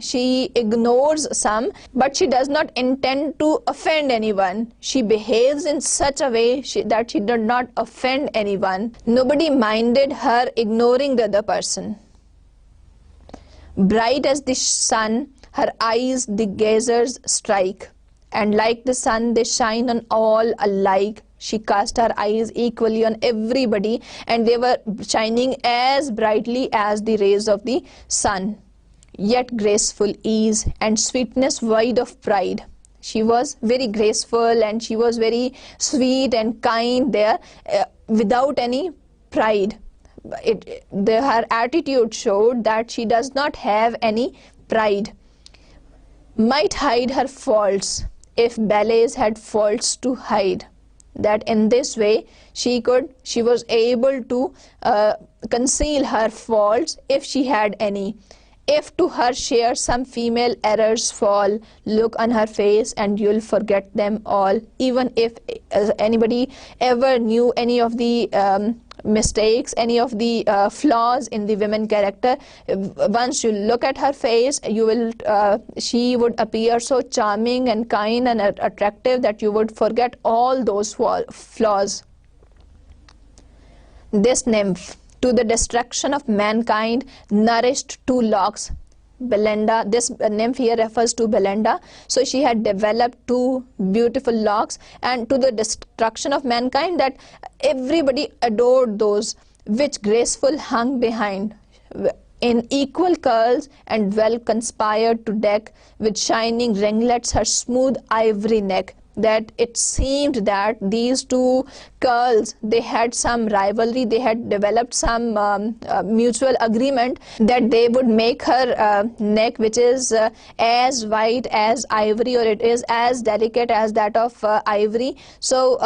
she ignores some, but she does not intend to offend anyone. She behaves in such a way that she did not offend anyone. Nobody minded her ignoring the other person. Bright as the sun, her eyes the gazers strike, and like the sun they shine on all alike. She cast her eyes equally on everybody, and they were shining as brightly as the rays of the sun. Yet graceful ease and sweetness void of pride. She was very graceful and she was very sweet and kind there, without any pride. Her attitude showed that she does not have any pride. Might hide her faults if ballets had faults to hide. That in this way she was able to conceal her faults if she had any. If to her share some female errors fall, look on her face and you'll forget them all. Even if anybody ever knew any of the mistakes, any of the flaws in the women character, once you look at her face, she would appear so charming and kind and attractive that you would forget all those flaws. This nymph, to the destruction of mankind, nourished 2 locks. Belinda, this nymph here refers to Belinda. So she had developed 2 beautiful locks, and to the destruction of mankind, that everybody adored those, which graceful hung behind, in equal curls and well conspired to deck with shining ringlets her smooth ivory neck. That it seemed that these 2 curls, they had some rivalry, they had developed some mutual agreement that they would make her neck, which is as white as ivory, or it is as delicate as that of ivory. So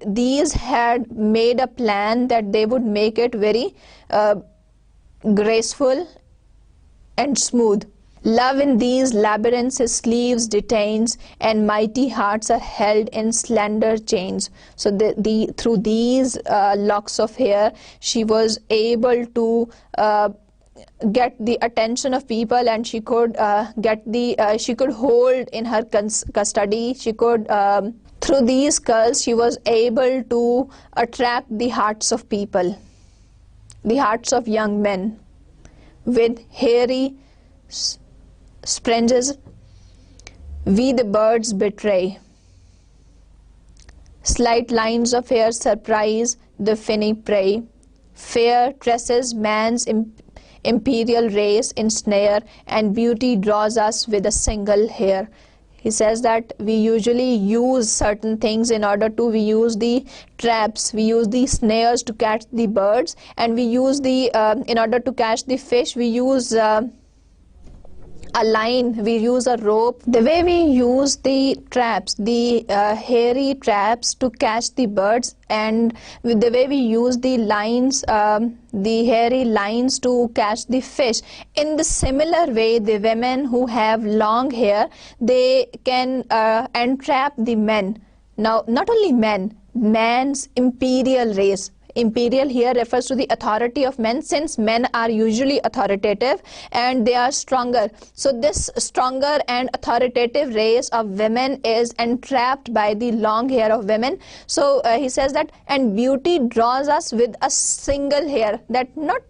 these had made a plan that they would make it very graceful and smooth. Love in these labyrinths his sleeves detains, and mighty hearts are held in slender chains. So through these locks of hair, she was able to get the attention of people, and she could she could hold in her custody. She could through these curls she was able to attract the hearts of people, the hearts of young men. With hairy springes we the birds betray, slight lines of hair surprise the finny prey. Fair tresses man's imperial race ensnare, and beauty draws us with a single hair. He says that we usually use certain things in order to, we use the traps, we use the snares to catch the birds, and we use the, in order to catch the fish, we use a line, we use a rope. The way we use the traps, the hairy traps to catch the birds, and with the way we use the lines, the hairy lines to catch the fish, in the similar way the women who have long hair, they can entrap the men. Now not only men, man's imperial race. Imperial here refers to the authority of men, since men are usually authoritative and they are stronger. So this stronger and authoritative race of women is entrapped by the long hair of women. So he says that, and beauty draws us with a single hair, that not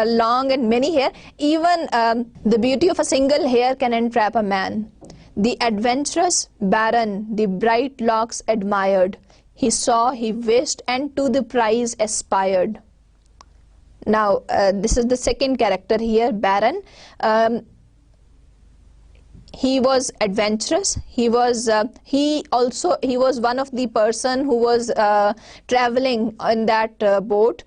long and many hair, even the beauty of a single hair can entrap a man. The adventurous baron, the bright locks admired. He saw, he wished, and to the prize aspired. Now, this is the second character here, Baron. He was adventurous. He was one of the person who was traveling on that boat.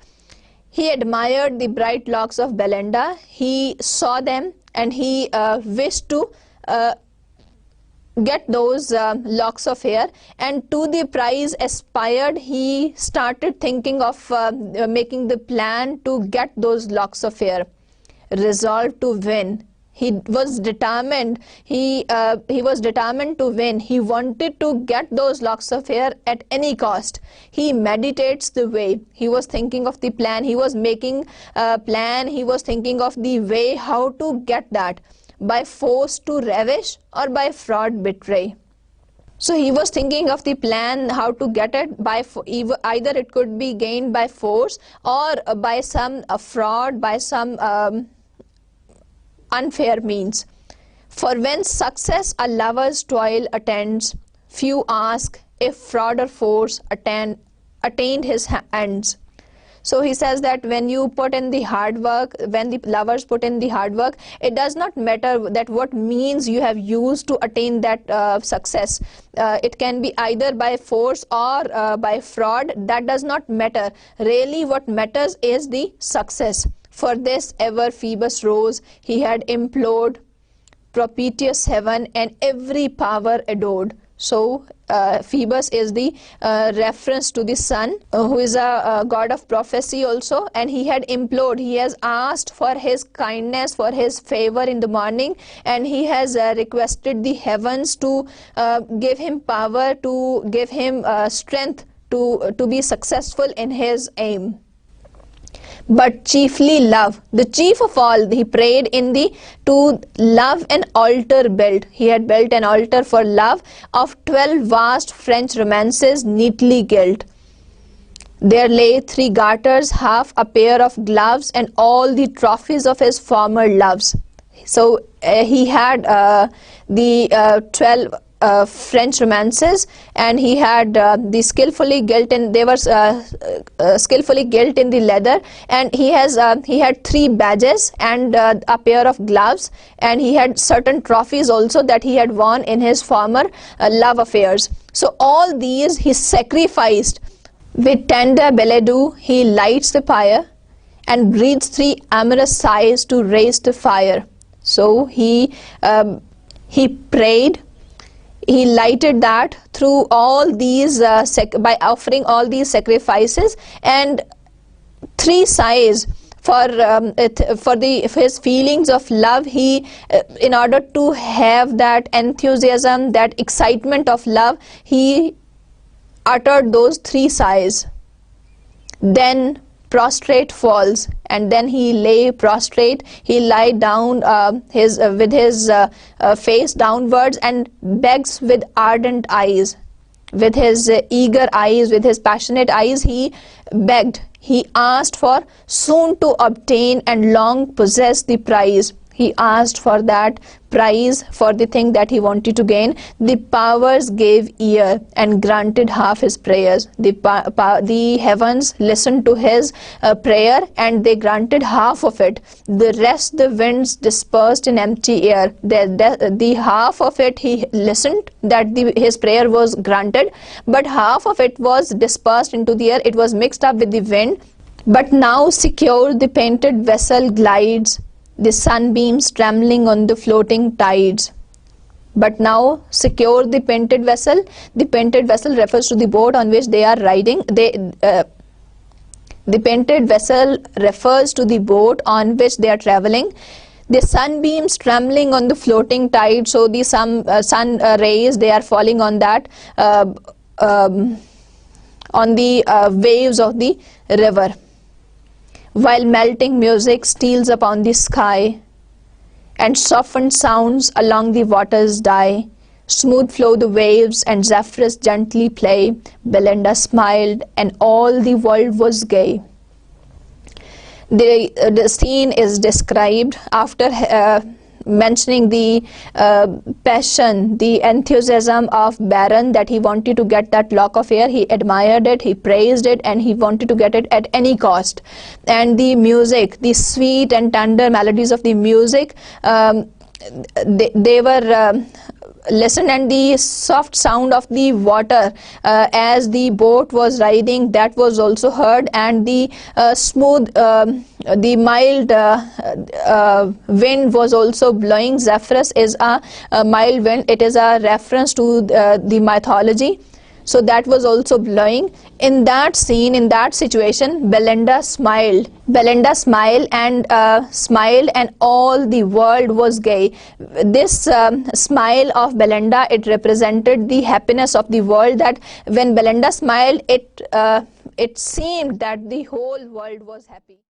He admired the bright locks of Belinda. He saw them and he wished to get those locks of hair, and to the prize aspired. He started thinking of making the plan to get those locks of hair. Resolved to win, He was determined. He was determined to win. He wanted to get those locks of hair at any cost. He meditates the way. He was thinking of the plan. He was making a plan. He was thinking of the way how to get that, by force to ravish or by fraud betray. So he was thinking of the plan how to get it by either it could be gained by force or by some fraud, by some unfair means. For when success a lover's toil attends, few ask if fraud or force attained his ends. So he says that when you put in the hard work, when the lovers put in the hard work, it does not matter that what means you have used to attain that success. It can be either by force or by fraud. That does not matter. Really what matters is the success. For this ever Phoebus rose. He had implored propitious heaven and every power adored. So Phoebus is the reference to the sun, who is a god of prophecy also, and he had implored, he has asked for his kindness, for his favor in the morning, and he has requested the heavens to give him power, to give him strength to be successful in his aim. But chiefly love, the chief of all, he prayed to love an altar built. He had built an altar for love of 12 vast French romances neatly gilt. There lay 3 garters, half a pair of gloves, and all the trophies of his former loves. So he had the 12 French romances, and he had the skillfully gilt, and they were skillfully gilt in the leather, and he had 3 badges and a pair of gloves, and he had certain trophies also that he had won in his former love affairs. So all these he sacrificed. With tender billet-doux he lights the pyre and breathes 3 amorous sighs to raise the fire. So he prayed. He lighted that through all these by offering all these sacrifices, and 3 sighs for his feelings of love. He in order to have that enthusiasm, that excitement of love, he uttered those 3 sighs. Then prostrate falls, and then he lay prostrate. He lie down with his face downwards and begs with ardent eyes, with his eager eyes, with his passionate eyes. He begged, he asked for soon to obtain and long possess the prize. He asked for that prize, for the thing that he wanted to gain. The powers gave ear and granted half his prayers. The heavens listened to his prayer, and they granted half of it. The rest the winds dispersed in empty air. The half of it he listened, that his prayer was granted, but half of it was dispersed into the air. It was mixed up with the wind. But now secure the painted vessel glides, the sunbeams trembling on the floating tides. But now secure the painted vessel. The painted vessel refers to the boat on which they are riding. The painted vessel refers to the boat on which they are traveling. The sunbeams trembling on the floating tide. So the sun rays, they are falling on that, on the waves of the river. While melting music steals upon the sky, and softened sounds along the waters die, smooth flow the waves and zephyrs gently play. Belinda smiled and all the world was gay. The scene is described after mentioning the passion, the enthusiasm of Baron, that he wanted to get that lock of hair. He admired it, he praised it, and he wanted to get it at any cost. And the music, the sweet and tender melodies of the music, they were listened, and the soft sound of the water as the boat was riding, that was also heard, and the smooth, the mild wind was also blowing. Zephyrus is a mild wind. It is a reference to the mythology. so that was also blowing. In that scene, in that situation, Belinda smiled. Belinda smiled and all the world was gay. This smile of Belinda, it represented the happiness of the world, that when Belinda smiled, it seemed that the whole world was happy.